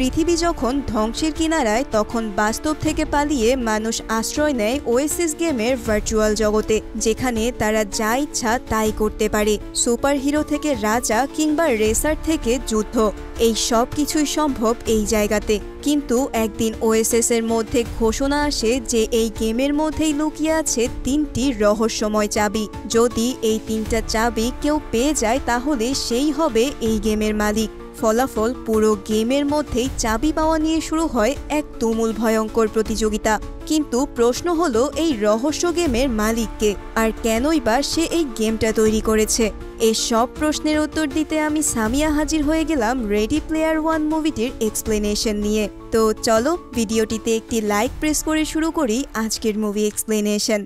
পৃথিবী যখন ধ্বংসের কিনারায় তখন বাস্তব থেকে পালিয়ে মানুষ আশ্রয় নেয় ওএসএস গেমের ভার্চুয়াল জগতে, যেখানে তারা যা ইচ্ছা তাই করতে পারে। সুপারহিরো থেকে রাজা কিংবা রেসার থেকে যুদ্ধ, এই সব কিছুই সম্ভব এই জায়গাতে। কিন্তু একদিন ওএসএস এর মধ্যে ঘোষণা আসে যে এই গেমের মধ্যেই লুকিয়ে আছে 3টি রহস্যময় চাবি। যদি এই 3টা চাবি কেউ পেয়ে যায় তাহলে সেই হবে এই গেমের মালিক। ফলাফল, পুরো গেমের মধ্যেই চাবি পাওয়া নিয়ে শুরু হয় এক তুমুল ভয়ঙ্কর প্রতিযোগিতা। কিন্তু প্রশ্ন হলো, এই রহস্য গেমের মালিক কে, আর কেনই বা সে এই গেমটা তৈরি করেছে? এই সব প্রশ্নের উত্তর দিতে আমি সামিয়া হাজির হয়ে গেলাম রেডি প্লেয়ার ওয়ান মুভিটির এক্সপ্লেনেশন নিয়ে। তো চলো ভিডিওটিতে একটি লাইক প্রেস করে শুরু করি আজকের মুভি এক্সপ্লেনেশন।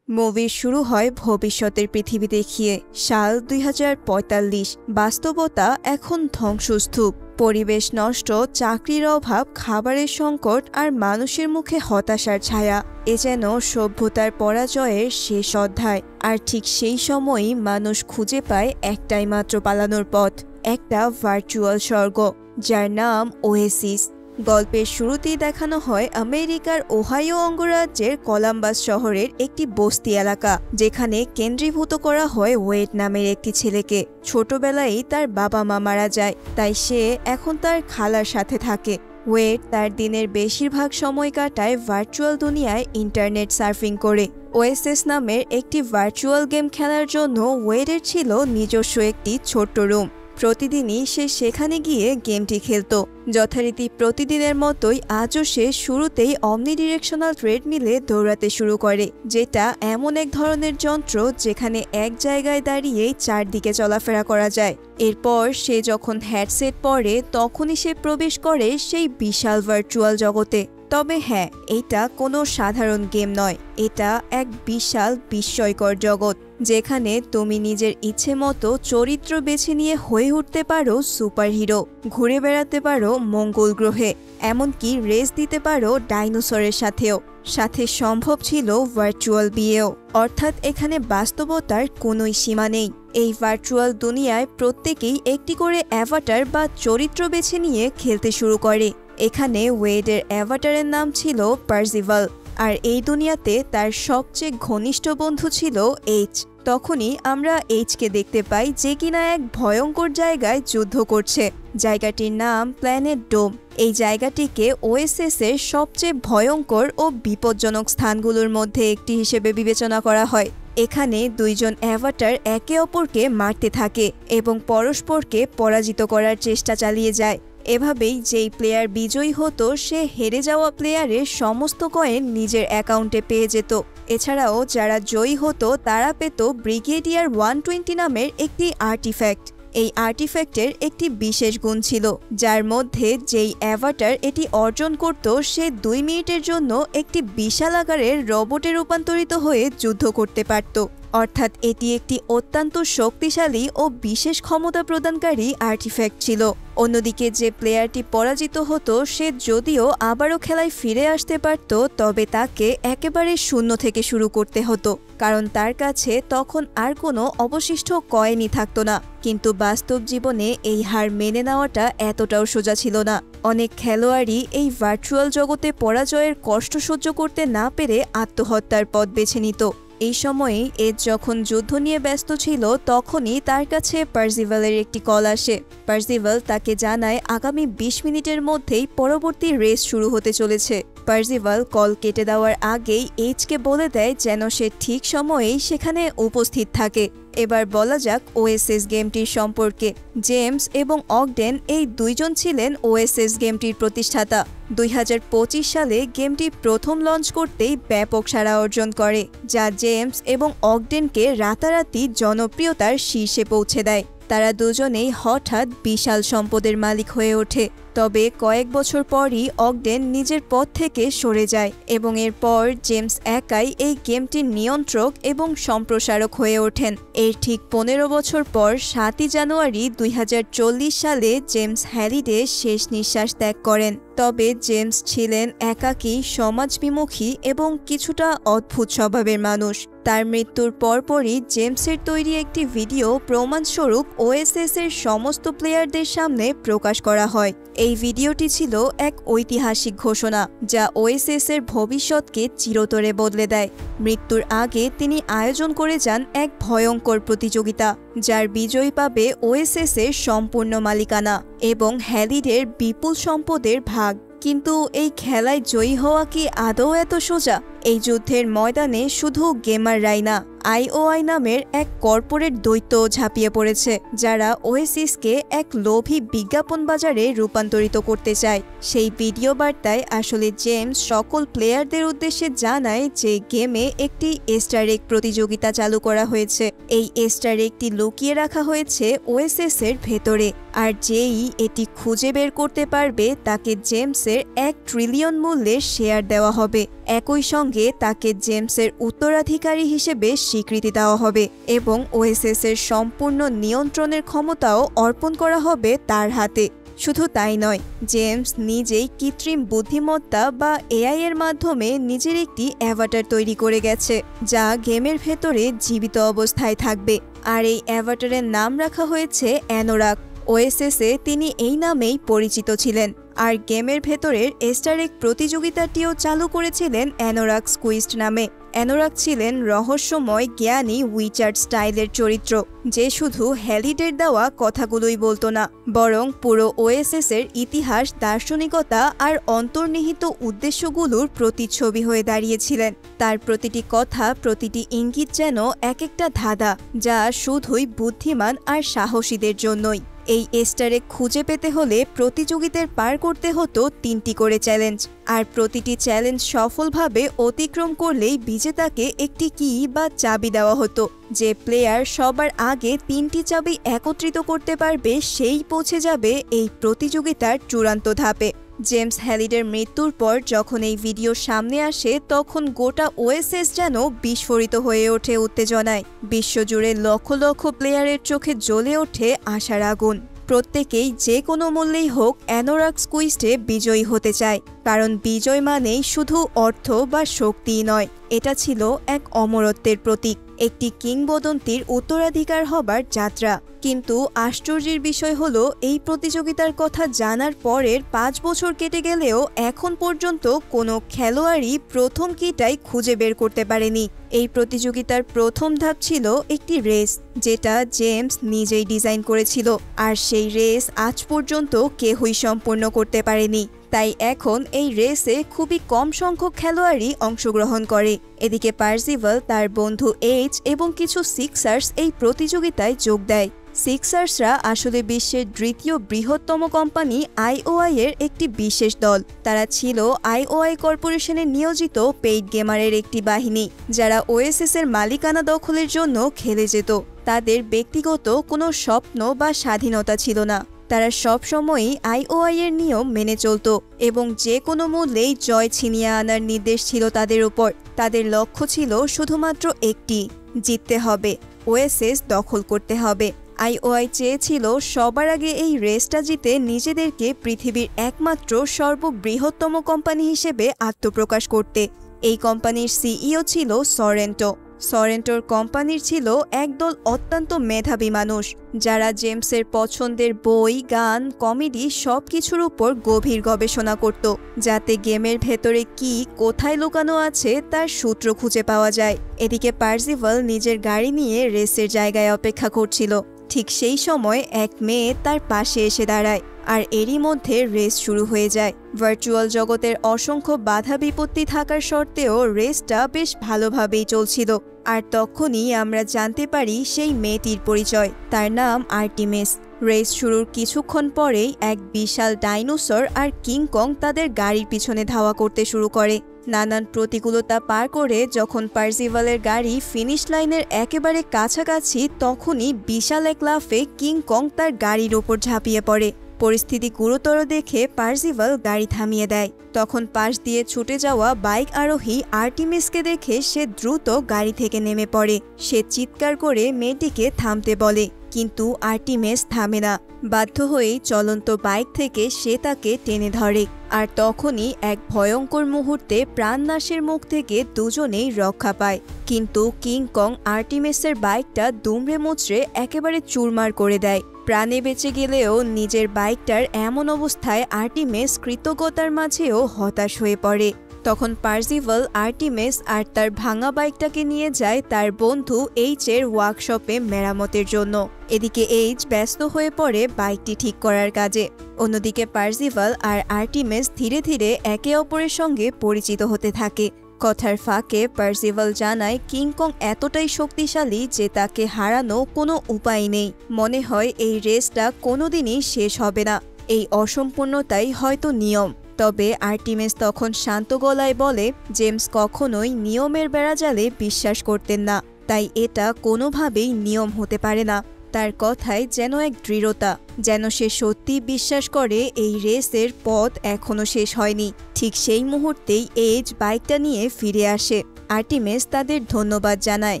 মুভির শুরু হয় ভবিষ্যতের পৃথিবী দেখিয়ে। সাল 2045। বাস্তবতা এখন ধ্বংসস্তূপ, পরিবেশ নষ্ট, চাকরির অভাব, খাবারের সংকট আর মানুষের মুখে হতাশার ছায়া। এ যেন সভ্যতার পরাজয়ের শেষ অধ্যায়। আর ঠিক সেই সময়ই মানুষ খুঁজে পায় একটাই মাত্র পালানোর পথ, একটা ভার্চুয়াল স্বর্গ যার নাম ওয়েসিস। গল্পের শুরুতেই দেখানো হয় আমেরিকার ওহাইও অঙ্গরাজ্যের কলাম্বাস শহরের একটি বস্তি এলাকা, যেখানে কেন্দ্রীভূত করা হয় ওয়েড নামের একটি ছেলেকে। ছোটবেলায় তার বাবা মা মারা যায়, তাই সে এখন তার খালার সাথে থাকে। ওয়েড তার দিনের বেশিরভাগ সময় কাটায় ভার্চুয়াল দুনিয়ায় ইন্টারনেট সার্ফিং করে। ওএসএস নামের একটি ভার্চুয়াল গেম খেলার জন্য ওয়েডের ছিল নিজস্ব একটি ছোট্ট রুম। প্রতিদিনই সে সেখানে গিয়ে গেমটি খেলত। যথারীতি প্রতিদিনের মতোই আজও সে শুরুতেই অমনিডিরেকশনাল ট্রেডমিলে দৌড়াতে শুরু করে, যেটা এমন এক ধরনের যন্ত্র যেখানে এক জায়গায় দাঁড়িয়েই চারদিকে চলাফেরা করা যায়। এরপর সে যখন হেডসেট পরে তখনই সে প্রবেশ করে সেই বিশাল ভার্চুয়াল জগতে। তবে হ্যাঁ, এটা কোনো সাধারণ গেম নয়, এটা এক বিশাল বিস্ময়কর জগৎ, যেখানে তুমি নিজের ইচ্ছে মতো চরিত্র বেছে নিয়ে হয়ে উঠতে পারো সুপারহিরো, ঘুরে বেড়াতে পারো মঙ্গল গ্রহে, এমনকি রেস দিতে পারো ডাইনোসরের সাথেও। সাথে সম্ভব ছিল ভার্চুয়াল বিয়েও, অর্থাৎ এখানে বাস্তবতার কোনোই সীমা নেই। এই ভার্চুয়াল দুনিয়ায় প্রত্যেকেই একটি করে অ্যাভাটার বা চরিত্র বেছে নিয়ে খেলতে শুরু করে। এখানে ওয়েডের অ্যাভাটারের নাম ছিল পার্সিভাল, আর এই দুনিয়াতে তার সবচেয়ে ঘনিষ্ঠ বন্ধু ছিল এইচ। তখনই আমরা এইচকে দেখতে পাই, যে কিনা এক ভয়ঙ্কর জায়গায় যুদ্ধ করছে। জায়গাটির নাম প্ল্যানেট ডোম। এই জায়গাটিকে ওএসএস এর সবচেয়ে ভয়ঙ্কর ও বিপজ্জনক স্থানগুলোর মধ্যে একটি হিসেবে বিবেচনা করা হয়। এখানে দুইজন অ্যাভাটার একে অপরকে মারতে থাকে এবং পরস্পরকে পরাজিত করার চেষ্টা চালিয়ে যায়। এভাবেই যেই প্লেয়ার বিজয়ী হতো সে হেরে যাওয়া প্লেয়ারের সমস্ত কয়েন নিজের অ্যাকাউন্টে পেয়ে যেত। এছাড়াও যারা জয়ী হতো তারা পেত ব্রিগেডিয়ার 120 নামের একটি আর্টিফ্যাক্ট। এই আর্টিফ্যাক্টের একটি বিশেষ গুণ ছিল, যার মধ্যে যেই অ্যাভাটার এটি অর্জন করত সে 2 মিনিটের জন্য একটি বিশাল আকারের রোবটে রূপান্তরিত হয়ে যুদ্ধ করতে পারত। অর্থাৎ এটি একটি অত্যন্ত শক্তিশালী ও বিশেষ ক্ষমতা প্রদানকারী আর্টিফ্যাক্ট ছিল। অন্যদিকে যে প্লেয়ারটি পরাজিত হতো সে যদিও আবারও খেলায় ফিরে আসতে পারত, তবে তাকে একেবারে শূন্য থেকে শুরু করতে হতো, কারণ তার কাছে তখন আর কোনো অবশিষ্ট কয়েনই থাকতো না। কিন্তু বাস্তব জীবনে এই হার মেনে নেওয়াটা এতটাও সোজা ছিল না। অনেক খেলোয়াড়ই এই ভার্চুয়াল জগতে পরাজয়ের কষ্ট সহ্য করতে না পেরে আত্মহত্যার পথ বেছে নিত। এই সময়ে এজ যখন যুদ্ধ নিয়ে ব্যস্ত ছিল তখনই তার কাছে পার্সিভালের একটি কল আসে। পার্সিভাল তাকে জানায় আগামী 20 মিনিটের মধ্যেই পরবর্তী রেস শুরু হতে চলেছে। পার্সিভাল কল কেটে দেওয়ার আগেই এইচকে বলে দেয় যেন সে ঠিক সময়েই সেখানে উপস্থিত থাকে। এবার বলা যাক ওএসএস গেমটির সম্পর্কে। জেমস এবং অগডেন এই দুইজন ছিলেন ওএসএস গেমটির প্রতিষ্ঠাতা। 2025 সালে গেমটি প্রথম লঞ্চ করতেই ব্যাপক সাড়া অর্জন করে, যা জেমস এবং অগডেনকে রাতারাতি জনপ্রিয়তার শীর্ষে পৌঁছে দেয়। তারা দুজনেই হঠাৎ বিশাল সম্পদের মালিক হয়ে ওঠে। তবে কয়েক বছর পরই অগডেন নিজের পদ থেকে সরে যায় এবং এরপর জেমস একাই এই গেমটির নিয়ন্ত্রক এবং সম্প্রসারক হয়ে ওঠেন। এর ঠিক 15 বছর পর 7 জানুয়ারি 2040 সালে জেমস হ্যালিডে শেষ নিঃশ্বাস ত্যাগ করেন। তবে জেমস ছিলেন একাকী, সমাজবিমুখী এবং কিছুটা অদ্ভুত স্বভাবের মানুষ। তার মৃত্যুর পরপরই জেমসের তৈরি একটি ভিডিও প্রমাণস্বরূপ ওএসএস এর সমস্ত প্লেয়ারদের সামনে প্রকাশ করা হয়। এই ভিডিওটি ছিল এক ঐতিহাসিক ঘোষণা যা ওএসএস এর ভবিষ্যৎকে চিরতরে বদলে দেয়। মৃত্যুর আগে তিনি আয়োজন করে যান এক ভয়ঙ্কর প্রতিযোগিতা, যার বিজয়ী পাবে ওএসএস এর সম্পূর্ণ মালিকানা এবং হ্যালিডের বিপুল সম্পদের ভাগ। কিন্তু এই খেলায় জয়ী হওয়া কি আদৌ এত সোজা? এই যুদ্ধের ময়দানে শুধু গেমাররাই না, আইওআই নামের এক কর্পোরেট দৈত্য ঝাঁপিয়ে পড়েছে, যারা ওএসিসকে এক লোভী বিজ্ঞাপন বাজারে রূপান্তরিত করতে চায়। সেই ভিডিও বার্তায় আসলে জেমস সকল প্লেয়ারদের উদ্দেশ্যে জানায় যে গেমে একটি এস্টার এগ প্রতিযোগিতা চালু করা হয়েছে। এই এস্টার এগটি লুকিয়ে রাখা হয়েছে ওএসএস এর ভেতরে, আর যেই এটি খুঁজে বের করতে পারবে তাকে জেমসের 1 ট্রিলিয়ন মূল্যের শেয়ার দেওয়া হবে। একই সঙ্গে তাকে জেমসের উত্তরাধিকারী হিসেবে স্বীকৃতি দেওয়া হবে এবং ওএসএস এর সম্পূর্ণ নিয়ন্ত্রণের ক্ষমতাও অর্পণ করা হবে তার হাতে। শুধু তাই নয়, জেমস নিজেই কৃত্রিম বুদ্ধিমত্তা বা এআই এর মাধ্যমে নিজের একটি অ্যাভাটার তৈরি করে গেছে, যা গেমের ভেতরে জীবিত অবস্থায় থাকবে। আর এই অ্যাভাটারের নাম রাখা হয়েছে অ্যানোরাক। ওএসএস-এ তিনি এই নামেই পরিচিত ছিলেন, আর গেমের ভেতরের এস্টার এগ প্রতিযোগিতাটিও চালু করেছিলেন অ্যানোরাক স্কুইস্ট নামে। অ্যানোরাক ছিলেন রহস্যময় জ্ঞানী উইচার্ড স্টাইলের চরিত্র, যে শুধু হ্যালিডের দেওয়া কথাগুলোই বলতো না, বরং পুরো ওএসএস এর ইতিহাস, দার্শনিকতা আর অন্তর্নিহিত উদ্দেশ্যগুলোর প্রতিচ্ছবি হয়ে দাঁড়িয়েছিলেন। তার প্রতিটি কথা, প্রতিটি ইঙ্গিত যেন এক একটা ধাঁধা, যা শুধুই বুদ্ধিমান আর সাহসীদের জন্যই। এই এস্টার এগ খুঁজে পেতে হলে প্রতিযোগিতার পার করতে হতো 3টি করে চ্যালেঞ্জ, আর প্রতিটি চ্যালেঞ্জ সফলভাবে অতিক্রম করলেই বিজেতাকে একটি কি বা চাবি দেওয়া হতো। যে প্লেয়ার সবার আগে 3টি চাবি একত্রিত করতে পারবে সেই পৌঁছে যাবে এই প্রতিযোগিতার চূড়ান্ত ধাপে। জেমস হ্যালিডের মৃত্যুর পর যখন এই ভিডিও সামনে আসে, তখন গোটা ওএসএস যেন বিস্ফোরিত হয়ে ওঠে উত্তেজনায়। বিশ্বজুড়ে লক্ষ লক্ষ প্লেয়ারের চোখে জ্বলে ওঠে আশার আগুন। প্রত্যেকেই যে কোনো মূল্যেই হোক অ্যানোরাক স্কুইস্টে বিজয়ী হতে চায়, কারণ বিজয় মানেই শুধু অর্থ বা শক্তিই নয়, এটা ছিল এক অমরত্বের প্রতীক, একটি কিংবদন্তির উত্তরাধিকার হবার যাত্রা। কিন্তু আশ্চর্যের বিষয় হলো, এই প্রতিযোগিতার কথা জানার পরের 5 বছর কেটে গেলেও এখন পর্যন্ত কোনো খেলোয়াড়ই প্রথম কিটাই খুঁজে বের করতে পারেনি। এই প্রতিযোগিতার প্রথম ধাপ ছিল একটি রেস, যেটা জেমস নিজেই ডিজাইন করেছিল, আর সেই রেস আজ পর্যন্ত কেউই সম্পূর্ণ করতে পারেনি। তাই এখন এই রেসে খুবই কম সংখ্যক খেলোয়াড়ই অংশগ্রহণ করে। এদিকে পার্সিভাল, তার বন্ধু এইচ এবং কিছু সিক্সার্স এই প্রতিযোগিতায় যোগ দেয়। সিক্সার্সরা আসলে বিশ্বের দ্বিতীয় বৃহত্তম কোম্পানি আইওআই এর একটি বিশেষ দল। তারা ছিল আইওআই কর্পোরেশনে নিয়োজিত পেইড গেমারের একটি বাহিনী, যারা ওএসএস এর মালিকানা দখলের জন্য খেলে যেত। তাদের ব্যক্তিগত কোনো স্বপ্ন বা স্বাধীনতা ছিল না। তারা সবসময়ই আইওআই এর নিয়ম মেনে চলত এবং যে কোনো মূল্যেই জয় ছিনিয়ে আনার নির্দেশ ছিল তাদের উপর। তাদের লক্ষ্য ছিল শুধুমাত্র একটি, জিততে হবে, ওএসএস দখল করতে হবে। আইওআই চেয়েছিল সবার আগে এই রেসটা জিতে নিজেদেরকে পৃথিবীর একমাত্র সর্ববৃহত্তম কোম্পানি হিসেবে আত্মপ্রকাশ করতে। এই কোম্পানির সিইও ছিল সরেন্টো। সরেন্টোর কোম্পানির ছিল একদল অত্যন্ত মেধাবী মানুষ, যারা জেমসের পছন্দের বই, গান, কমেডি সবকিছুর উপর গভীর গবেষণা করত, যাতে গেমের ভেতরে কি কোথায় লুকানো আছে তার সূত্র খুঁজে পাওয়া যায়। এদিকে পার্সিভাল নিজের গাড়ি নিয়ে রেসের জায়গায় অপেক্ষা করছিল। ঠিক সেই সময় এক মেয়ে তার পাশে এসে দাঁড়ায়, আর এরই মধ্যে রেস শুরু হয়ে যায়। ভার্চুয়াল জগতের অসংখ্য বাধা বিপত্তি থাকার সত্ত্বেও রেসটা বেশ ভালোভাবেই চলছিল। আর তখনই আমরা জানতে পারি সেই মেয়েটির পরিচয়। তার নাম আর্টিমিস। রেস শুরুর কিছুক্ষণ পরেই এক বিশাল ডাইনোসর আর কিংকং তাদের গাড়ির পিছনে ধাওয়া করতে শুরু করে। নানান প্রতিকূলতা পার করে যখন পার্সিভালের গাড়ি ফিনিশ লাইনের একেবারে কাছাকাছি, তখনই বিশাল এক লাফে কিংকং তার গাড়ির ওপর ঝাঁপিয়ে পড়ে। পরিস্থিতি গুরুতর দেখে পার্সিভাল গাড়ি থামিয়ে দেয়। তখন পাশ দিয়ে ছুটে যাওয়া বাইক আরোহী আর্টিমিসকে দেখে সে দ্রুত গাড়ি থেকে নেমে পড়ে। সে চিৎকার করে মেয়েটিকে থামতে বলে, কিন্তু আর্টিমিস থামে না। বাধ্য হয়েই চলন্ত বাইক থেকে সে তাকে টেনে ধরে, আর তখনই এক ভয়ঙ্কর মুহূর্তে প্রাণনাশের মুখ থেকে দুজনেই রক্ষা পায়। কিন্তু কিংকং আর্টিমিসের বাইকটা দুমড়ে মুচড়ে একেবারে চুরমার করে দেয়। প্রাণে বেঁচে গেলেও নিজের বাইকটার এমন অবস্থায় আর্টিমেস কৃতজ্ঞতার মাঝেও হতাশ হয়ে পড়ে। তখন পার্সিভাল আর্টিমেস আর তার ভাঙা বাইকটাকে নিয়ে যায় তার বন্ধু এইচের ওয়ার্কশপে মেরামতের জন্য। এদিকে এইচ ব্যস্ত হয়ে পড়ে বাইকটি ঠিক করার কাজে। অন্যদিকে পার্সিভাল আর আর্টিমেস ধীরে ধীরে একে অপরের সঙ্গে পরিচিত হতে থাকে। কথার ফাঁকে পার্সিভাল জানায় কিংকং এতটাই শক্তিশালী যে তাকে হারানো কোনো উপায় নেই। মনে হয় এই রেসটা কোনোদিনই শেষ হবে না, এই অসম্পূর্ণতাই হয়তো নিয়ম। তবে আর্টিমেস তখন শান্ত গলায় বলে জেমস কখনোই নিয়মের বেড়াজালে বিশ্বাস করতেন না, তাই এটা কোনোভাবেই নিয়ম হতে পারে না। তার কথায় যেন এক দৃঢ়তা, যেন সে সত্যি বিশ্বাস করে এই রেসের পথ এখনো শেষ হয়নি। ঠিক সেই মুহূর্তেই এইচ বাইকটা নিয়ে ফিরে আসে। আর্টিমেস তাদের ধন্যবাদ জানায়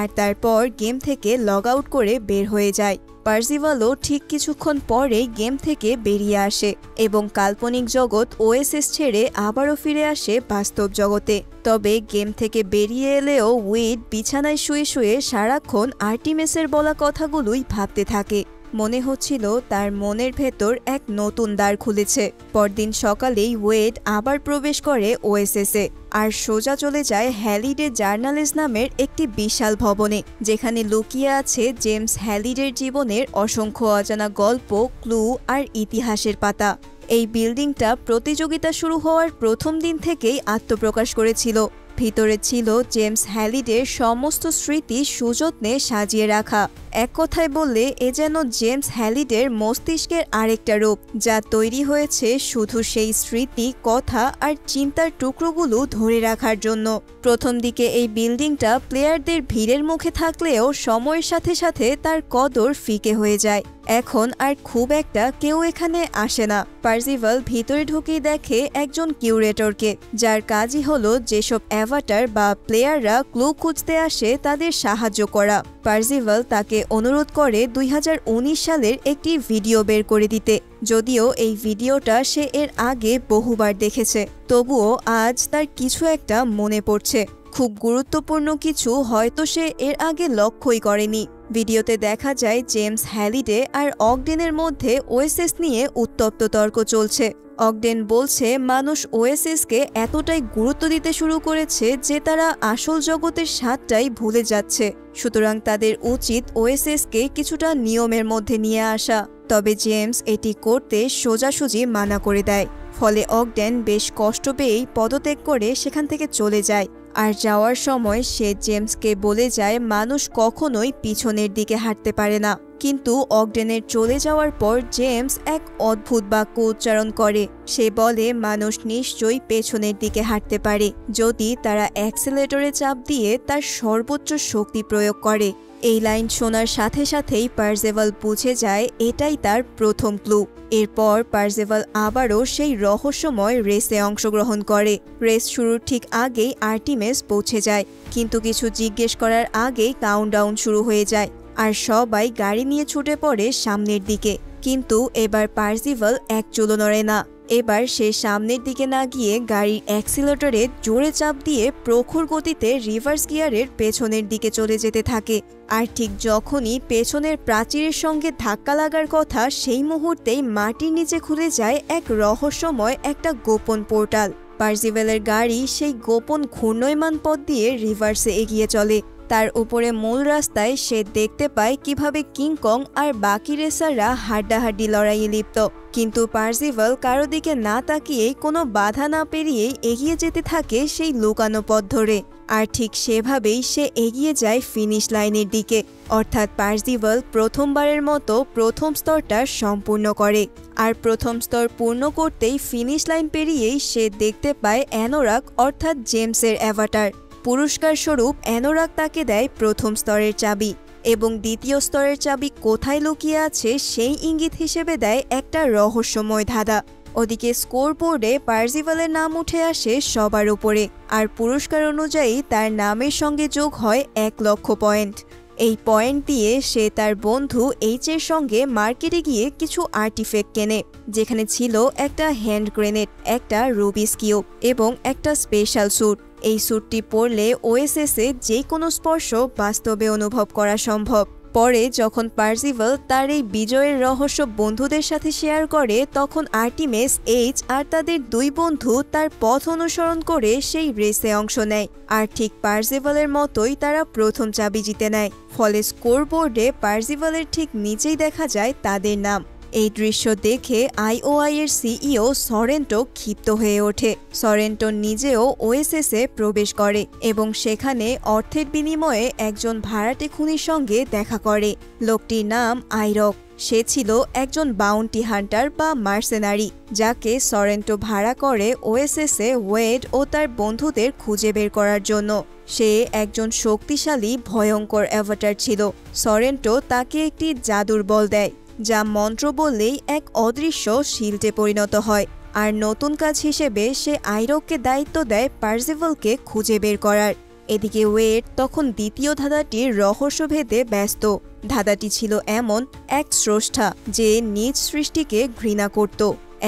আর তারপর গেম থেকে লগ আউট করে বের হয়ে যায়। পার্সিভালও ঠিক কিছুক্ষণ পরেই গেম থেকে বেরিয়ে আসে এবং কাল্পনিক জগৎ ওএসএস ছেড়ে আবারও ফিরে আসে বাস্তব জগতে। তবে গেম থেকে বেরিয়ে এলেও উইড বিছানায় শুয়ে শুয়ে সারাক্ষণ আর্টিমেসের বলা কথাগুলোই ভাবতে থাকে। মনে হচ্ছিল তার মনের ভেতর এক নতুন দ্বার খুলেছে। পরদিন সকালেই ওয়েড আবার প্রবেশ করে ওএসএসে আর সোজা চলে যায় হ্যালিডে জার্নালিস্ট নামের একটি বিশাল ভবনে, যেখানে লুকিয়ে আছে জেমস হ্যালিডের জীবনের অসংখ্য অজানা গল্প, ক্লু আর ইতিহাসের পাতা। এই বিল্ডিংটা প্রতিযোগিতা শুরু হওয়ার প্রথম দিন থেকেই আত্মপ্রকাশ করেছিল। ভিতরে ছিল জেমস হ্যালিডের সমস্ত স্মৃতি সুযত্নে সাজিয়ে রাখা। এক কথায় বললে এ যেন জেমস হ্যালিডের মস্তিষ্কের আরেকটা রূপ, যা তৈরি হয়েছে শুধু সেই স্মৃতি, কথা আর চিন্তার টুকরোগুলো ধরে রাখার জন্য। প্রথম দিকে এই বিল্ডিংটা প্লেয়ারদের ভিড়ের মুখে থাকলেও সময়ের সাথে সাথে তার কদর ফিকে হয়ে যায়। এখন আর খুব একটা কেউ এখানে আসে না। পার্সিভাল ভিতরে ঢুকেই দেখে একজন কিউরেটরকে, যার কাজই হলো যেসব অ্যাভাটার বা প্লেয়াররা ক্লু খুঁজতে আসে তাদের সাহায্য করা। পার্সিভাল তাকে অনুরোধ করে 2019 সালের একটি ভিডিও বের করে দিতে। যদিও এই ভিডিওটা সে এর আগে বহুবার দেখেছে, তবুও আজ তার কিছু একটা মনে পড়ছে। খুব গুরুত্বপূর্ণ কিছু হয়তো সে এর আগে লক্ষ্যই করেনি। ভিডিওতে দেখা যায় জেমস হ্যালিডে আর অগডেনের মধ্যে ওএসএস নিয়ে উত্তপ্ত তর্ক চলছে। অগডেন বলছে মানুষ ওএসএসকে এতটাই গুরুত্ব দিতে শুরু করেছে যে তারা আসল জগতের স্বাদটাই ভুলে যাচ্ছে। সুতরাং তাদের উচিত ওএসএসকে কিছুটা নিয়মের মধ্যে নিয়ে আসা। তবে জেমস এটি করতে সোজাসুজি মানা করে দেয়। ফলে অগডেন বেশ কষ্ট পেয়েই পদত্যাগ করে সেখান থেকে চলে যায়। আর যাওয়ার সময় সে জেমসকে বলে যায় মানুষ কখনোই পিছনের দিকে হাঁটতে পারে না। কিন্তু অগডেনের চলে যাওয়ার পর জেমস এক অদ্ভুত বাক্য উচ্চারণ করে। সে বলে মানুষ নিশ্চয়ই পেছনের দিকে হাঁটতে পারে যদি তারা অ্যাক্সেলেটরে চাপ দিয়ে তার সর্বোচ্চ শক্তি প্রয়োগ করে। এই লাইন শোনার সাথে সাথেই পার্সিভাল বুঝে যায় এটাই তার প্রথম ক্লু। এরপর পার্সিভাল আবারও সেই রহস্যময় রেসে অংশগ্রহণ করে। রেস শুরুর ঠিক আগেই আর্টিমেস পৌঁছে যায়, কিন্তু কিছু জিজ্ঞেস করার আগেই কাউন্টডাউন শুরু হয়ে যায় আর সবাই গাড়ি নিয়ে ছুটে পড়ে সামনের দিকে। কিন্তু এবার পার্সিভাল এক চুলো নড়ে না। এবার সে সামনের দিকে না গিয়ে গাড়ির অ্যাক্সিলারেটরে জোরে চাপ দিয়ে প্রখর গতিতে রিভার্স গিয়ারের পেছনের দিকে চলে যেতে থাকে। আর ঠিক যখনই পেছনের প্রাচীরের সঙ্গে ধাক্কা লাগার কথা, সেই মুহূর্তেই মাটির নিচে খুলে যায় এক রহস্যময় একটা গোপন পোর্টাল। পার্সিভালের গাড়ি সেই গোপন ঘূর্ণয়মান পথ দিয়ে রিভার্সে এগিয়ে চলে। তার উপরে মূল রাস্তায় সে দেখতে পায় কিভাবে কিংকং আর বাকি রেসাররা হাড্ডাহাড্ডি লড়াইয়ে লিপ্ত। কিন্তু পার্সিভাল কারো দিকে না তাকিয়েই কোনো বাধা না পেরিয়েই এগিয়ে যেতে থাকে সেই লুকানো পথ ধরে। আর ঠিক সেভাবেই সে এগিয়ে যায় ফিনিশ লাইনের দিকে। অর্থাৎ পার্সিভাল প্রথমবারের মতো প্রথম স্তরটা সম্পূর্ণ করে। আর প্রথম স্তর পূর্ণ করতেই ফিনিশ লাইন পেরিয়েই সে দেখতে পায় অ্যানোরাক অর্থাৎ জেমসের অ্যাভাটার। পুরস্কার স্বরূপ অ্যানোরাক তাকে দেয় প্রথম স্তরের চাবি এবং দ্বিতীয় স্তরের চাবি কোথায় লুকিয়ে আছে সেই ইঙ্গিত হিসেবে দেয় একটা রহস্যময় ধাঁধা। ওদিকে স্কোরবোর্ডে পার্সিভালের নাম উঠে আসে সবার উপরে, আর পুরস্কার অনুযায়ী তার নামের সঙ্গে যোগ হয় 1,00,000 পয়েন্ট। এই পয়েন্ট দিয়ে সে তার বন্ধু এইচের সঙ্গে মার্কেটে গিয়ে কিছু আর্টিফ্যাক্ট কেনে, যেখানে ছিল একটা হ্যান্ড গ্রেনেড, একটা রুবিস কিউব এবং একটা স্পেশাল স্যুট। এই স্যুটটি পরলে ওএসএসে যে কোনো স্পর্শ বাস্তবে অনুভব করা সম্ভব। পরে যখন পার্সিভাল তার এই বিজয়ের রহস্য বন্ধুদের সাথে শেয়ার করে তখন আর্টিমিস এইচ আর তাদের দুই বন্ধু তার পথ অনুসরণ করে সেই রেসে অংশ নেয় আর ঠিক পার্সিভালের মতোই তারা প্রথম চাবি জিতে নেয়। ফলে স্কোরবোর্ডে পার্সিভালের ঠিক নিচেই দেখা যায় তাদের নাম। এই দৃশ্য দেখে আইওআই এর সিইও সরেন্টো ক্ষিপ্ত হয়ে ওঠে। সরেন্টো নিজেও ওএসএসে প্রবেশ করে এবং সেখানে অর্থের বিনিময়ে একজন ভাড়াটে খুনির সঙ্গে দেখা করে। লোকটির নাম আইরক। সে ছিল একজন বাউন্টি হান্টার বা মার্সেনারি, যাকে সরেন্টো ভাড়া করে ওএসএসে ওয়েড ও তার বন্ধুদের খুঁজে বের করার জন্য। সে একজন শক্তিশালী ভয়ঙ্কর অ্যাভাটার ছিল। সরেন্টো তাকে একটি জাদুর বল দেয়, যা মন্ত্র বললেই এক অদৃশ্য শিল্ডে পরিণত হয়। আর নতুন কাজ হিসেবে সে আইরককে দায়িত্ব দেয় পার্সিভালকে খুঁজে বের করার। এদিকে ওয়েড তখন দ্বিতীয় ধাঁধাটির রহস্য ভেদে ব্যস্ত। ধাঁধাটি ছিল এমন এক স্রষ্টা যে নিজ সৃষ্টিকে ঘৃণা করত।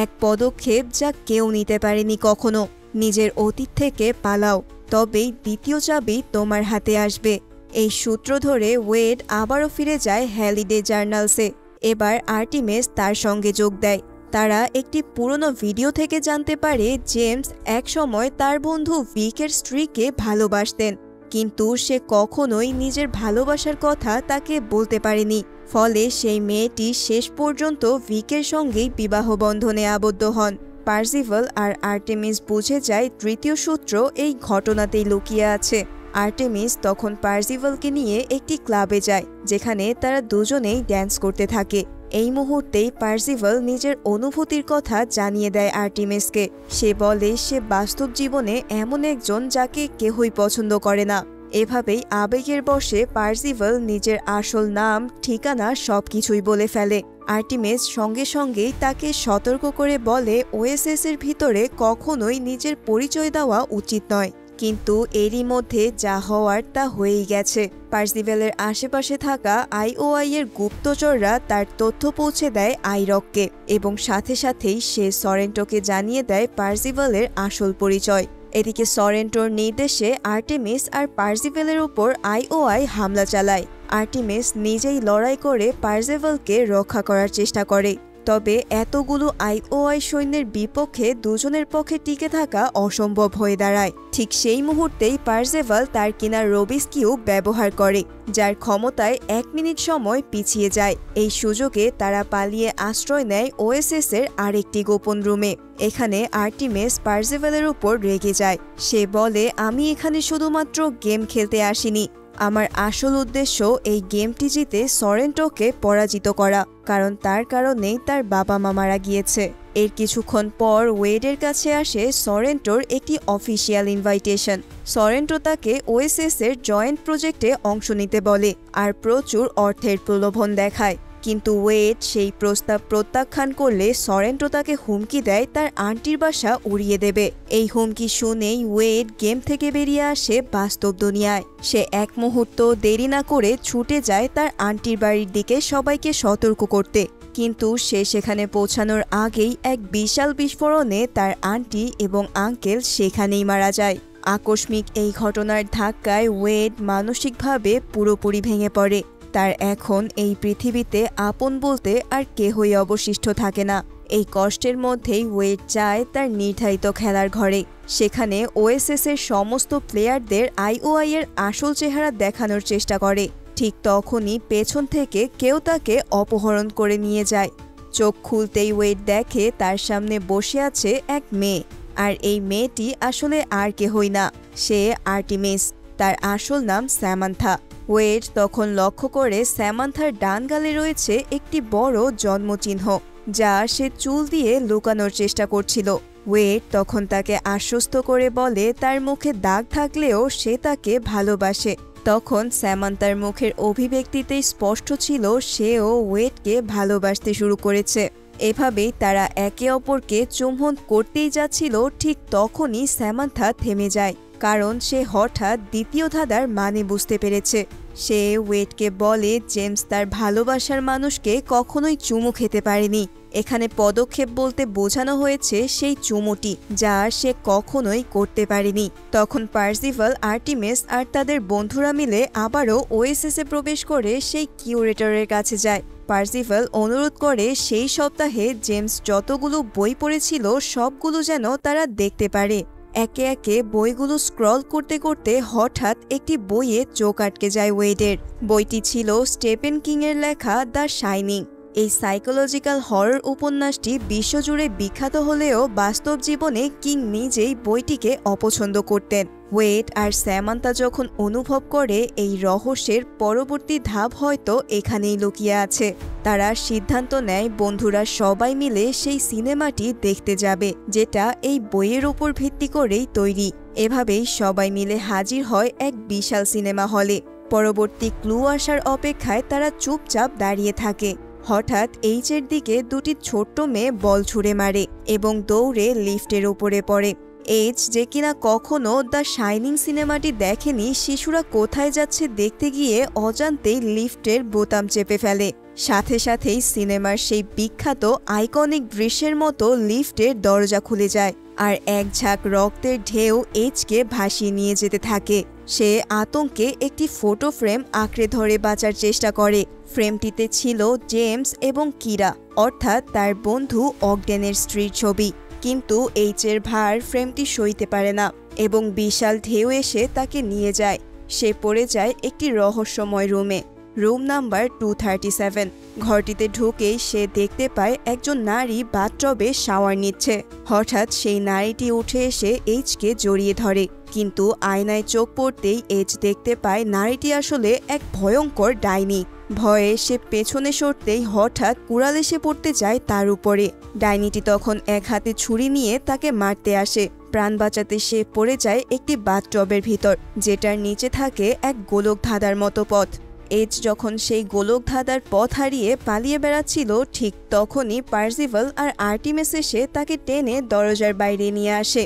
এক পদক্ষেপ যা কেউ নিতে পারেনি কখনো। নিজের অতীত থেকে পালাও, তবেই দ্বিতীয় চাবি তোমার হাতে আসবে। এই সূত্র ধরে ওয়েড আবারও ফিরে যায় হ্যালিডে জার্নালসে। এবার আর্টিমিস তার সঙ্গে যোগ দেয়। তারা একটি পুরনো ভিডিও থেকে জানতে পারে জেমস একসময় তার বন্ধু ভিকের স্ত্রীকে ভালোবাসতেন, কিন্তু সে কখনোই নিজের ভালোবাসার কথা তাকে বলতে পারেনি। ফলে সেই মেয়েটি শেষ পর্যন্ত ভিকের সঙ্গেই বিবাহ বন্ধনে আবদ্ধ হন। পার্সিভাল আর আর্টেমিস বুঝে যায় তৃতীয় সূত্র এই ঘটনাতেই লুকিয়ে আছে। আর্টেমিস তখন পার্সিভালকে নিয়ে একটি ক্লাবে যায়, যেখানে তারা দুজনেই ড্যান্স করতে থাকে। এই মুহূর্তেই পার্সিভাল নিজের অনুভূতির কথা জানিয়ে দেয় আর্টেমিসকে। সে বলে সে বাস্তব জীবনে এমন একজন যাকে কেহই পছন্দ করে না। এভাবেই আবেগের বশে পার্সিভাল নিজের আসল নাম, ঠিকানা সবকিছুই বলে ফেলে। আর্টেমিস সঙ্গে সঙ্গেই তাকে সতর্ক করে বলে ওএসএস এর ভিতরে কখনোই নিজের পরিচয় দেওয়া উচিত নয়। কিন্তু এরই মধ্যে যা হওয়ার তা হয়েই গেছে। পার্সিভালের আশেপাশে থাকা আইওআই এর গুপ্তচররা তার তথ্য পৌঁছে দেয় আইরককে এবং সাথে সাথেই সে সরেন্টোকে জানিয়ে দেয় পার্সিভালের আসল পরিচয়। এদিকে সরেন্টোর নির্দেশে আর্টেমিস আর পার্সিভালের উপর আইওআই হামলা চালায়। আর্টেমিস নিজেই লড়াই করে পার্সিভালকে রক্ষা করার চেষ্টা করে, তবে এতগুলো আইওআই সৈন্যের বিপক্ষে দুজনের পক্ষে টিকে থাকা অসম্ভব হয়ে দাঁড়ায়। ঠিক সেই মুহূর্তেই পার্সিভাল তার কিনা রবিস কিউব ব্যবহার করে, যার ক্ষমতায় 1 মিনিট সময় পিছিয়ে যায়। এই সুযোগে তারা পালিয়ে আশ্রয় নেয় ওএসএস এর আরেকটি গোপন রুমে। এখানে আর্টেমিস পার্সিভালের উপর রেগে যায়। সে বলে, আমি এখানে শুধুমাত্র গেম খেলতে আসিনি। আমার আসল উদ্দেশ্য এই গেমটি জিতে সরেন্টোকে পরাজিত করা, কারণ তার কারণেই তার বাবা মা মারা গিয়েছে। এর কিছুক্ষণ পর ওয়েডের কাছে আসে সরেন্টোর একটি অফিসিয়াল ইনভাইটেশন। সরেন্টো তাকে ওএসএস এর জয়েন্ট প্রজেক্টে অংশ নিতে বলে আর প্রচুর অর্থের প্রলোভন দেখায়, কিন্তু ওয়েড সেই প্রস্তাব প্রত্যাখ্যান করলে সরেন্টো তাকে হুমকি দেয় তার আন্টির বাসা উড়িয়ে দেবে। এই হুমকি শুনেই ওয়েড গেম থেকে বেরিয়ে আসে বাস্তব দুনিয়ায়। সে এক মুহূর্ত দেরি না করে ছুটে যায় তার আন্টির বাড়ির দিকে সবাইকে সতর্ক করতে, কিন্তু সে সেখানে পৌঁছানোর আগেই এক বিশাল বিস্ফোরণে তার আন্টি এবং আঙ্কেল সেখানেই মারা যায়। আকস্মিক এই ঘটনার ধাক্কায় ওয়েড মানসিকভাবে পুরোপুরি ভেঙে পড়ে। তার এখন এই পৃথিবীতে আপন বলতে আর কেহই অবশিষ্ট থাকে না। এই কষ্টের মধ্যেই ওয়েড যায় তার নির্ধারিত খেলার ঘরে। সেখানে ওএসএস এর সমস্ত প্লেয়ারদের আইওআই এর আসল চেহারা দেখানোর চেষ্টা করে। ঠিক তখনই পেছন থেকে কেউ তাকে অপহরণ করে নিয়ে যায়। চোখ খুলতেই ওয়েড দেখে তার সামনে বসে আছে এক মেয়ে, আর এই মেয়েটি আসলে আর কেহই না, সে আর্টেমিস। তার আসল নাম স্যামান্থা। ওয়েড তখন লক্ষ্য করে স্যামান্থার ডান গালে রয়েছে একটি বড় জন্মচিহ্ন, যা সে চুল দিয়ে লুকানোর চেষ্টা করছিল। ওয়েড তখন তাকে আশ্বস্ত করে বলে তার মুখে দাগ থাকলেও সে তাকে ভালোবাসে। তখন স্যামান্থার মুখের অভিব্যক্তিতেই স্পষ্ট ছিল সেও ওয়েডকে ভালোবাসতে শুরু করেছে। এভাবেই তারা একে অপরকে চুম্বন করতেই যাচ্ছিল, ঠিক তখনই স্যামান্থা থেমে যায়, কারণ সে হঠাৎ দ্বিতীয় ধাঁধার মানে বুঝতে পেরেছে। সে ওয়েডকে বলে জেমস তার ভালোবাসার মানুষকে কখনোই চুমু খেতে পারেনি, এখানে পদক্ষেপ বলতে বোঝানো হয়েছে সেই চুমুটি যা সে কখনোই করতে পারেনি। তখন পার্সিভাল, আর্টিমিস আর তাদের বন্ধুরা মিলে আবারও ওএসএসে প্রবেশ করে সেই কিউরেটরের কাছে যায়। পার্সিভাল অনুরোধ করে সেই সপ্তাহে জেমস যতগুলো বই পড়েছিল সবগুলো যেন তারা দেখতে পারে। একে একে বইগুলো স্ক্রল করতে করতে হঠাৎ একটি বইয়ে চোখ আটকে যায় ওয়েডের। বইটি ছিল স্টেফেন কিংয়ের লেখা দ্য শাইনিং। এই সাইকোলজিক্যাল হরর উপন্যাসটি বিশ্বজুড়ে বিখ্যাত হলেও বাস্তব জীবনে কিং নিজেই বইটিকে অপছন্দ করতেন। ওয়েড আর স্যামান্থা যখন অনুভব করে এই রহস্যের পরবর্তী ধাপ হয়তো এখানেই লুকিয়ে আছে, তারা সিদ্ধান্ত নেয় বন্ধুরা সবাই মিলে সেই সিনেমাটি দেখতে যাবে যেটা এই বইয়ের উপর ভিত্তি করেই তৈরি। এভাবেই সবাই মিলে হাজির হয় এক বিশাল সিনেমা হলে। পরবর্তী ক্লু আসার অপেক্ষায় তারা চুপচাপ দাঁড়িয়ে থাকে। হঠাৎ এইচের দিকে দুটি ছোট্ট মেয়ে বল ছুঁড়ে মারে এবং দৌড়ে লিফটের উপরে পড়ে। এইচ, যে কিনা কখনো দ্য শাইনিং সিনেমাটি দেখেনি, শিশুরা কোথায় যাচ্ছে দেখতে গিয়ে অজান্তেই লিফটের বোতাম চেপে ফেলে। সাথে সাথেই সিনেমার সেই বিখ্যাত আইকনিক দৃশ্যের মতো লিফটের দরজা খুলে যায় আর এক ঝাঁক রক্তের ঢেউ এইচকে ভাসিয়ে নিয়ে যেতে থাকে। সে আতঙ্কে একটি ফটো ফ্রেম আঁকড়ে ধরে বাঁচার চেষ্টা করে। ফ্রেমটিতে ছিল জেমস এবং কিরা, অর্থাৎ তার বন্ধু অগডেনের স্ত্রীর ছবি। কিন্তু এইচের ভার ফ্রেমটি সইতে পারে না এবং বিশাল ঢেউ এসে তাকে নিয়ে যায়। সে পড়ে যায় একটি রহস্যময় রুমে, রুম নাম্বার 237। ঘরটিতে ঢুকেই সে দেখতে পায় একজন নারী বাথটবে শাওয়ার নিচ্ছে। হঠাৎ সেই নারীটি উঠে এসে এইচকে জড়িয়ে ধরে, কিন্তু আয়নায় চোখ পড়তেই এইচ দেখতে পায় নারীটি আসলে এক ভয়ঙ্কর ডাইনি। ভয়ে সে পেছনে সরতেই হঠাৎ কুড়াল এসে পড়তে যায় তার উপরে। ডাইনিটি তখন এক হাতে ছুরি নিয়ে তাকে মারতে আসে। প্রাণ বাঁচাতে সে পড়ে যায় একটি বাথটবের ভিতর, যেটার নিচে থাকে এক গোলক ধাঁধার মতো পথ। এইচ যখন সেই গোলক ধাঁধার পথ হারিয়ে পালিয়ে বেড়াচ্ছিল, ঠিক তখনই পার্সিভাল আর আর্টিমিস এসে তাকে টেনে দরজার বাইরে নিয়ে আসে।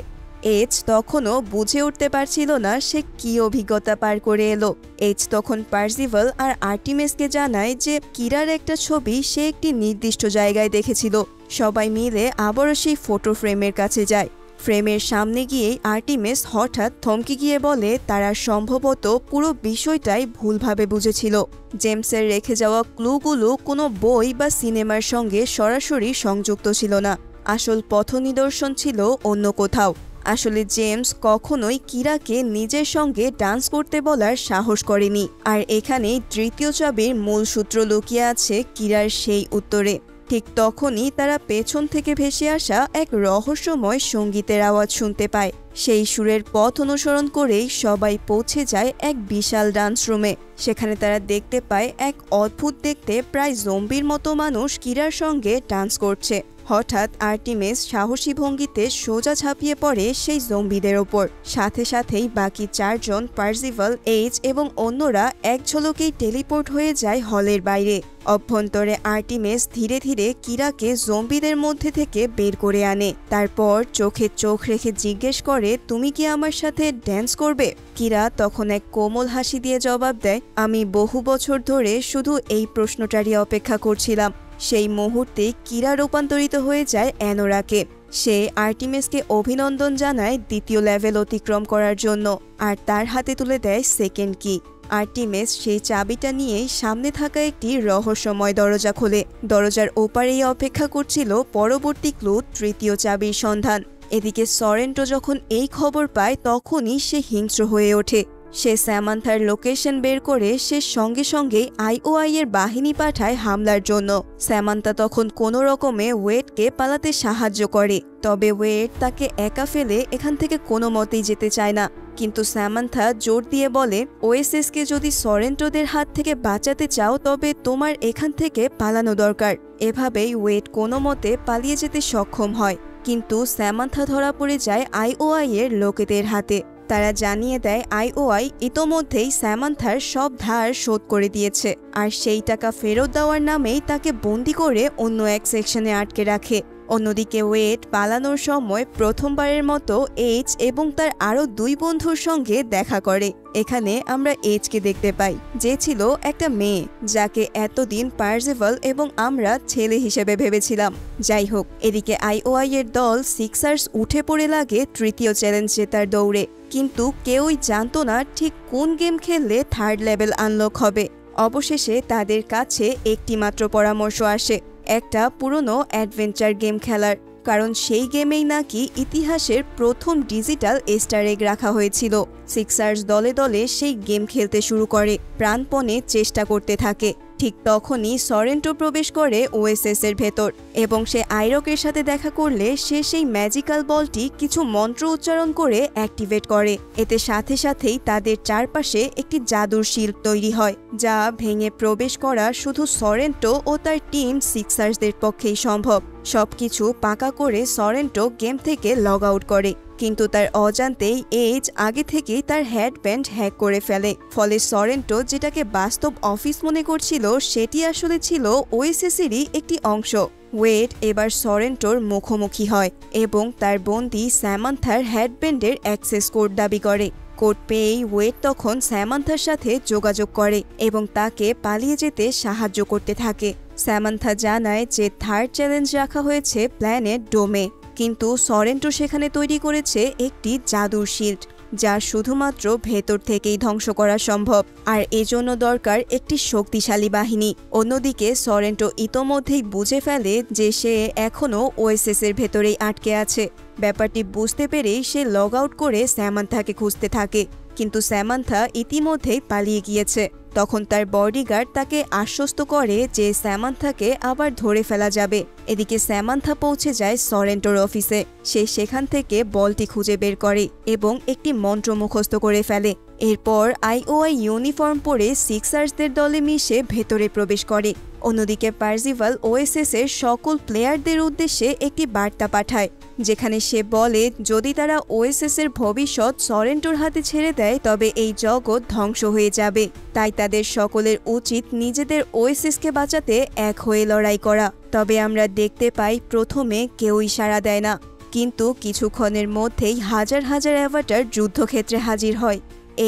এইচ তখনও বুঝে উঠতে পারছিল না সে কি অভিজ্ঞতা পার করে এলো। এইচ তখন পার্সিভাল আর আর্টিমিসকে জানায় যে কিরার একটা ছবি সে একটি নির্দিষ্ট জায়গায় দেখেছিল। সবাই মিলে আবারও সেই ফটো ফ্রেমের কাছে যায়। ফ্রেমের সামনে গিয়েই আর্টিমিস হঠাৎ থমকে গিয়ে বলে তারা সম্ভবত পুরো বিষয়টাই ভুলভাবে বুঝেছিল। জেমসের রেখে যাওয়া ক্লুগুলো কোনো বই বা সিনেমার সঙ্গে সরাসরি সংযুক্ত ছিল না। আসল পথ নিদর্শন ছিল অন্য কোথাও। আসলে জেমস কখনোই কিরাকে নিজের সঙ্গে ডান্স করতে বলার সাহস করেনি, আর এখানেই তৃতীয় চাবির মূল সূত্র লুকিয়ে আছে কিরার সেই উত্তরে। ঠিক তখনই তারা পেছন থেকে ভেসে আসা এক রহস্যময় সঙ্গীতের আওয়াজ শুনতে পায়। সেই সুরের পথ অনুসরণ করেই সবাই পৌঁছে যায় এক বিশাল ডান্স রুমে। সেখানে তারা দেখতে পায় এক অদ্ভুত দেখতে প্রায় জম্বির মতো মানুষ কিরার সঙ্গে ডান্স করছে। হঠাৎ আর্টিমিস সাহসী ভঙ্গিতে সোজা ঝাঁপিয়ে পড়ে সেই জম্বিদের ওপর। সাথে সাথেই বাকি চারজন, পার্সিভাল, এইচ এবং অন্যরা এক ঝলকেই টেলিপোর্ট হয়ে যায় হলের বাইরে। অভ্যন্তরে আর্টিমিস ধীরে ধীরে কিরাকে জম্বিদের মধ্যে থেকে বের করে আনে। তারপর চোখে চোখ রেখে জিজ্ঞেস করে, তুমি কি আমার সাথে ড্যান্স করবে? কিরা তখন এক কোমল হাসি দিয়ে জবাব দেয়, আমি বহু বছর ধরে শুধু এই প্রশ্নটারই অপেক্ষা করছিলাম। সেই মুহূর্তে কিরা রূপান্তরিত হয়ে যায় অ্যানোরাকে। সে আর্টিমিসকে অভিনন্দন জানায় দ্বিতীয় লেভেল অতিক্রম করার জন্য, আর তার হাতে তুলে দেয় সেকেন্ড কি। আর্টিমিস সেই চাবিটা নিয়েই সামনে থাকা একটি রহস্যময় দরজা খোলে। দরজার ওপারেই অপেক্ষা করছিল পরবর্তী ক্লু, তৃতীয় চাবির সন্ধান। এদিকে সরেন্টো যখন এই খবর পায় তখনই সে হিংস্র হয়ে ওঠে। সে স্যামান্থার লোকেশন বের করে সে সঙ্গে সঙ্গেই আইওআই এর বাহিনী পাঠায় হামলার জন্য। স্যামান্থা তখন কোনো রকমে ওয়েডকে পালাতে সাহায্য করে, তবে ওয়েড তাকে একা ফেলে এখান থেকে কোনো মতেই যেতে চায় না। কিন্তু স্যামান্থা জোর দিয়ে বলে, ওএসএসকে যদি সরেন্টোদের হাত থেকে বাঁচাতে চাও তবে তোমার এখান থেকে পালানো দরকার। এভাবেই ওয়েড কোনো মতে পালিয়ে যেতে সক্ষম হয়, কিন্তু স্যামান্থা ধরা পড়ে যায় আইওআই এর লোকেদের হাতে। তারা জানিয়ে দেয় আইওআই ইতোমধ্যেই স্যামান্থার সব ধার শোধ করে দিয়েছে, আর সেই টাকা ফেরত দেওয়ার নামেই তাকে বন্দি করে অন্য এক সেকশনে আটকে রাখে। অন্যদিকে ওয়েড পালানোর সময় প্রথমবারের মতো এইচ এবং তার আরও 2 বন্ধুর সঙ্গে দেখা করে। এখানে আমরা এইচকে দেখতে পাই, যে ছিল একটা মেয়ে যাকে এতদিন পার্সিভাল এবং আমরা ছেলে হিসেবে ভেবেছিলাম। যাই হোক, এদিকে আইওআই এর দল সিক্সার্স উঠে পড়ে লাগে তৃতীয় চ্যালেঞ্জ জেতার দৌড়ে, কিন্তু কেউই জানতো না ঠিক কোন গেম খেললে 3rd লেভেল আনলক হবে। অবশেষে তাদের কাছে একটি মাত্র পরামর্শ আসে, একটা পুরনো অ্যাডভেঞ্চার গেম খেলার, কারণ সেই গেমেই নাকি ইতিহাসের প্রথম ডিজিটাল এস্টার এগ রাখা হয়েছিল। সিক্সার্স দলে দলে সেই গেম খেলতে শুরু করে, প্রাণপণে চেষ্টা করতে থাকে। ঠিক তখনই সরেন্টো প্রবেশ করে ওএসএস এর ভেতর এবং সে আইরকের সাথে দেখা করলে সে সেই ম্যাজিক্যাল বলটি কিছু মন্ত্র উচ্চারণ করে অ্যাক্টিভেট করে। এতে সাথে সাথেই তাদের চারপাশে একটি জাদুর শিল্ড তৈরি হয়, যা ভেঙে প্রবেশ করা শুধু সরেন্টো ও তার টিম সিক্সার্সদের পক্ষেই সম্ভব। সবকিছু পাকা করে সরেন্টো গেম থেকে লগ আউট করে, কিন্তু তার অজান্তেই এইচ আগে থেকেই তার হেডব্যান্ড হ্যাক করে ফেলে। ফলে সরেন্টো যেটাকে বাস্তব অফিস মনে করছিল সেটি আসলে ছিল ওএসএসেরই একটি অংশ। ওয়েড এবার সরেন্টোর মুখোমুখি হয় এবং তার বন্দী স্যামান্থার হেডব্যান্ডের অ্যাক্সেস কোড দাবি করে। কোড পেয়েই ওয়েড তখন স্যামান্থার সাথে যোগাযোগ করে এবং তাকে পালিয়ে যেতে সাহায্য করতে থাকে। স্যামান্থা জানায় যে 3rd চ্যালেঞ্জ রাখা হয়েছে প্ল্যানেট ডোমে, কিন্তু সরেন্টো সেখানে তৈরি করেছে একটি জাদুর শিল্ড, যা শুধুমাত্র ভেতর থেকেই ধ্বংস করা সম্ভব, আর এজন্য দরকার একটি শক্তিশালী বাহিনী। অন্যদিকে সরেন্টো ইতোমধ্যেই বুঝে ফেলে যে সে এখনও ওএসএস এর ভেতরেই আটকে আছে। ব্যাপারটি বুঝতে পেরেই সে লগ আউট করে স্যামান্থাকে খুঁজতে থাকে, কিন্তু স্যামান্থা ইতিমধ্যেই পালিয়ে গিয়েছে। তখন তার বডিগার্ড তাকে আশ্বস্ত করে যে স্যামান্থাকে আবার ধরে ফেলা যাবে। এদিকে স্যামান্থা পৌঁছে যায় সরেন্টোর অফিসে। সে সেখান থেকে বলটি খুঁজে বের করে এবং একটি মন্ত্র মুখস্থ করে ফেলে। এরপর আইওআই ইউনিফর্ম পরে সিক্সার্সদের দলে মিশে ভেতরে প্রবেশ করে। অন্যদিকে পার্সিভাল ওএসএস এর সকল প্লেয়ারদের উদ্দেশ্যে একটি বার্তা পাঠায়, যেখানে সে বলে যদি তারা ওএসএস এর ভবিষ্যৎ সরেন্টোর হাতে ছেড়ে দেয় তবে এই জগৎ ধ্বংস হয়ে যাবে। তাই তাদের সকলের উচিত নিজেদের ওএসএসকে বাঁচাতে এক হয়ে লড়াই করা। তবে আমরা দেখতে পাই প্রথমে কেউই সাড়া দেয় না, কিন্তু কিছুক্ষণের মধ্যেই হাজার হাজার অ্যাভাটার যুদ্ধক্ষেত্রে হাজির হয়।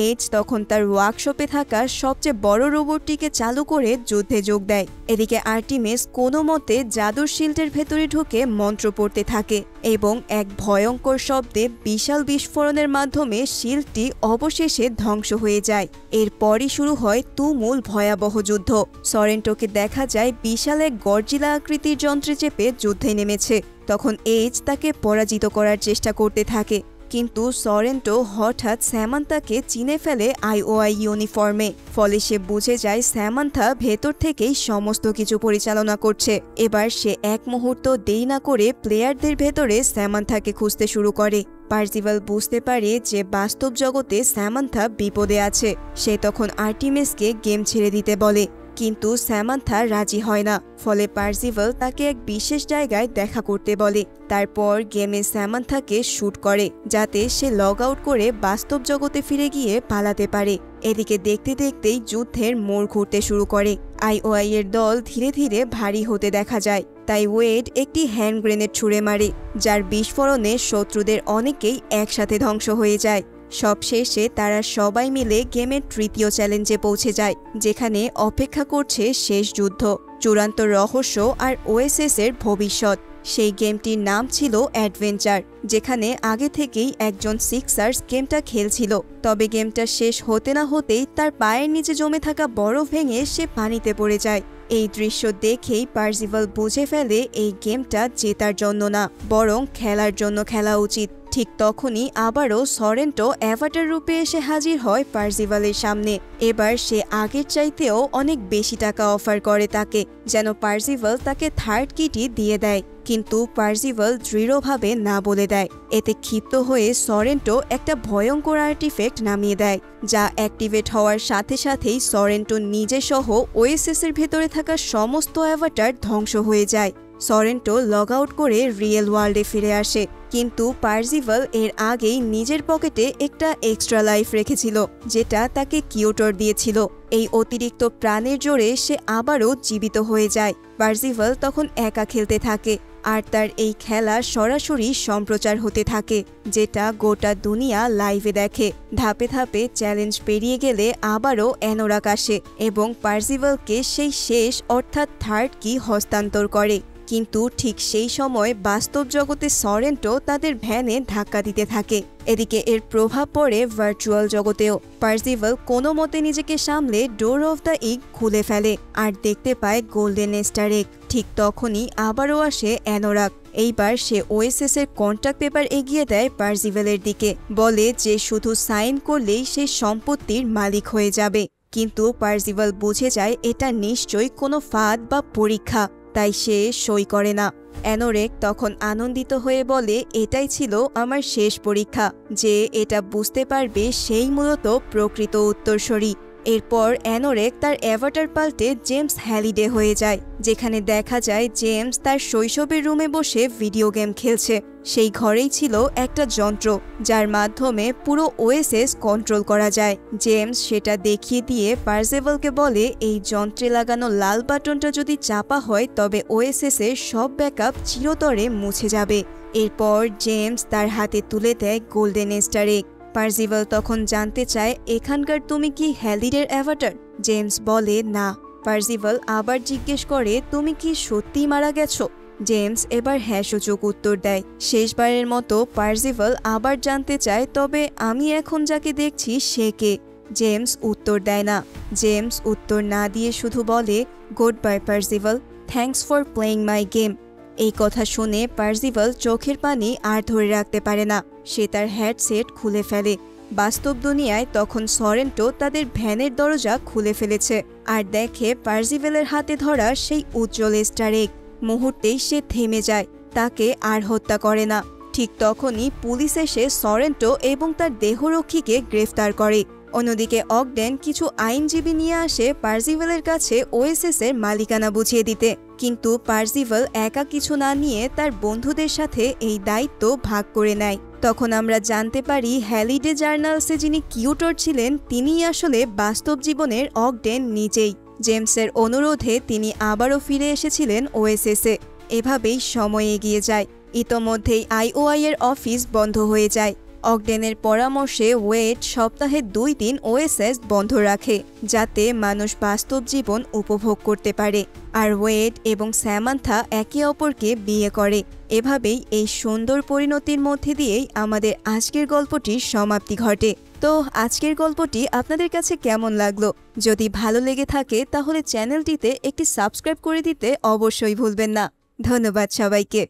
এইচ তখন তার ওয়ার্কশপে থাকা সবচেয়ে বড় রোবটটিকে চালু করে যুদ্ধে যোগ দেয়। এদিকে আর্টিমিস কোনো মতে জাদুর শিল্ডের ভেতরে ঢুকে মন্ত্র পড়তে থাকে এবং এক ভয়ঙ্কর শব্দে বিশাল বিস্ফোরণের মাধ্যমে শিল্ডটি অবশেষে ধ্বংস হয়ে যায়। এরপরই শুরু হয় তুমুল ভয়াবহ যুদ্ধ। সরেন্টোকে দেখা যায় বিশাল এক গর্জিলা আকৃতির যন্ত্রে চেপে যুদ্ধে নেমেছে। তখন এইচ তাকে পরাজিত করার চেষ্টা করতে থাকে, কিন্তু সরেন্টো হঠাৎ স্যামান্থাকে চিনে ফেলে আইওআই ইউনিফর্মে। ফলে সে বুঝে যায় স্যামান্থা ভেতর থেকেই সমস্ত কিছু পরিচালনা করছে। এবার সে এক মুহূর্ত দেরি না করে প্লেয়ারদের ভেতরে স্যামান্থাকে খুঁজতে শুরু করে। পার্সিভাল বুঝতে পারে যে বাস্তব জগতে স্যামান্থা বিপদে আছে। সে তখন আর্টিমিসকে গেম ছেড়ে দিতে বলে, কিন্তু স্যামান্থা রাজি হয় না। ফলে পার্সিভাল তাকে এক বিশেষ জায়গায় দেখা করতে বলে। তারপর গেমে স্যামান্থাকে শুট করে যাতে সে লগ আউট করে বাস্তব জগতে ফিরে গিয়ে পালাতে পারে। এদিকে দেখতে দেখতেই যুদ্ধের মোড় ঘুরতে শুরু করে। আইওআই এর দল ধীরে ধীরে ভারী হতে দেখা যায়। তাই ওয়েড একটি হ্যান্ড গ্রেনেড ছুঁড়ে মারে, যার বিস্ফোরণে শত্রুদের অনেকেই একসাথে ধ্বংস হয়ে যায়। সবশেষে তারা সবাই মিলে গেমের তৃতীয় চ্যালেঞ্জে পৌঁছে যায়, যেখানে অপেক্ষা করছে শেষ যুদ্ধ, চূড়ান্ত রহস্য আর ওএসএস এর ভবিষ্যৎ। সেই গেমটির নাম ছিল অ্যাডভেঞ্চার, যেখানে আগে থেকেই একজন সিক্সার্স গেমটা খেলছিল। তবে গেমটা শেষ হতে না হতেই তার পায়ের নিচে জমে থাকা বরফ ভেঙে সে পানিতে পড়ে যায়। এই দৃশ্য দেখেই পার্সিভাল বুঝে ফেলে এই গেমটা জেতার জন্য না, বরং খেলার জন্য খেলা উচিত। ঠিক তখনই আবারও সরেন্টো অ্যাভাটার রূপে এসে হাজির হয় পার্সিভালের সামনে। এবার সে আগের চাইতেও অনেক বেশি টাকা অফার করে তাকে, যেন পার্সিভাল তাকে 3rd কিটি দিয়ে দেয়। কিন্তু পার্সিভাল দৃঢ়ভাবে না বলে দেয়। এতে ক্ষিপ্ত হয়ে সরেন্টো একটা ভয়ঙ্কর আর্টিফ্যাক্ট নামিয়ে দেয়, যা অ্যাক্টিভেট হওয়ার সাথে সাথেই সরেন্টো নিজে সহ ওএসএস এর ভেতরে থাকা সমস্ত অ্যাভাটার ধ্বংস হয়ে যায়। সরেন্টো লগ আউট করে রিয়েল ওয়ার্ল্ডে ফিরে আসে, কিন্তু পার্সিভাল এর আগেই নিজের পকেটে একটা এক্সট্রা লাইফ রেখেছিল, যেটা তাকে কিউটর দিয়েছিল। এই অতিরিক্ত প্রাণের জোরে সে আবারও জীবিত হয়ে যায়। পার্সিভাল তখন একা খেলতে থাকে আর তার এই খেলা সরাসরি সম্প্রচার হতে থাকে, যেটা গোটা দুনিয়া লাইভে দেখে। ধাপে ধাপে চ্যালেঞ্জ পেরিয়ে গেলে আবারও অ্যানোরাক আসে এবং পার্সিভালকে সেই শেষ অর্থাৎ থার্ড কি হস্তান্তর করে। কিন্তু ঠিক সেই সময় বাস্তব জগতে সরেন্টো তাদের ভ্যানে ধাক্কা দিতে থাকে। এদিকে এর প্রভাব পড়ে ভার্চুয়াল জগতেও। পার্সিভাল কোনো মতে নিজেকে সামলে ডোর অফ দ্য ইগ খুলে ফেলে আর দেখতে পায় গোল্ডেন স্টার এগ। ঠিক তখনই আবারও আসে অ্যানোরাক। এইবার সে ওএসএস এর কন্ট্রাক্ট পেপার এগিয়ে দেয় পার্সিভালের দিকে, বলে যে শুধু সাইন করলেই সে সম্পত্তির মালিক হয়ে যাবে। কিন্তু পার্সিভাল বুঝে যায় এটা নিশ্চয়ই কোনো ফাঁদ বা পরীক্ষা, তাই সে সই করে না। অ্যানোরেক তখন আনন্দিত হয়ে বলে, এটাই ছিল আমার শেষ পরীক্ষা, যে এটা বুঝতে পারবে সেই মূলত প্রকৃত উত্তরসূরি। এরপর অ্যানোরেক তার অ্যাভাটার পাল্টে জেমস হ্যালিডে হয়ে যায়, যেখানে দেখা যায় জেমস তার শৈশবের রুমে বসে ভিডিও গেম খেলছে। সেই ঘরেই ছিল একটা যন্ত্র যার মাধ্যমে পুরো ওএসএস কন্ট্রোল করা যায়। জেমস সেটা দেখিয়ে দিয়ে পার্সিভালকে বলে, এই যন্ত্রে লাগানো লাল বাটনটা যদি চাপা হয় তবে ওএসএস এর সব ব্যাকআপ চিরতরে মুছে যাবে। এরপর জেমস তার হাতে তুলে দেয় গোল্ডেন স্টার এগ। পার্সিভাল তখন জানতে চায়, এখানকার তুমি কি হ্যালিডের অ্যাভাটার? জেমস বলে না। পার্সিভাল আবার জিজ্ঞেস করে, তুমি কি সত্যিই মারা গেছো? জেমস এবার হ্যাঁ সূচক উত্তর দেয়। শেষবারের মতো পার্সিভাল আবার জানতে চায়, তবে আমি এখন যাকে দেখছি সে কে? জেমস উত্তর দেয় না। জেমস উত্তর না দিয়ে শুধু বলে, good bye Percival, thanks for playing my game. এই কথা শুনে পার্সিভাল চোখের পানি আর ধরে রাখতে পারে না। সে তার হেডসেট খুলে ফেলে। বাস্তব দুনিয়ায় তখন সরেন্টো তাদের ভ্যানের দরজা খুলে ফেলেছে আর দেখে পার্সিভালের হাতে ধরা সেই উজ্জ্বল স্টার এগ। মুহূর্তেই সে থেমে যায়, তাকে আর হত্যা করে না। ঠিক তখনই পুলিশ এসে সরেন্টো এবং তার দেহরক্ষীকে গ্রেফতার করে। অন্যদিকে অগডেন কিছু আইনজীবী নিয়ে আসে পার্সিভালের কাছে ওএসএস এর মালিকানা বুঝিয়ে দিতে। কিন্তু পার্সিভাল একা কিছু না নিয়ে তার বন্ধুদের সাথে এই দায়িত্ব ভাগ করে নেয়। তখন আমরা জানতে পারি হ্যালিডে জার্নালসে যিনি কিউটর ছিলেন তিনিই আসলে বাস্তব জীবনের অগডেন নিজেই। জেমসের অনুরোধে তিনি আবারও ফিরে এসেছিলেন ওএসএস এ। এভাবেই সময় এগিয়ে যায়। ইতোমধ্যেই আইওআই এর অফিস বন্ধ হয়ে যায়। অগডেনের পরামর্শে ওয়েড সপ্তাহে 2 দিন ওএসএস বন্ধ রাখে, যাতে মানুষ বাস্তব জীবন উপভোগ করতে পারে। আর ওয়েড এবং স্যামান্থা একে অপরকে বিয়ে করে। এভাবেই এই সুন্দর পরিণতির মধ্যে দিয়েই আমাদের আজকের গল্পটির সমাপ্তি ঘটে। তো আজকের গল্পটি আপনাদের কাছে কেমন লাগলো? যদি ভালো লেগে থাকে তাহলে চ্যানেলটিতে একটি সাবস্ক্রাইব করে দিতে অবশ্যই ভুলবেন না। ধন্যবাদ সবাইকে।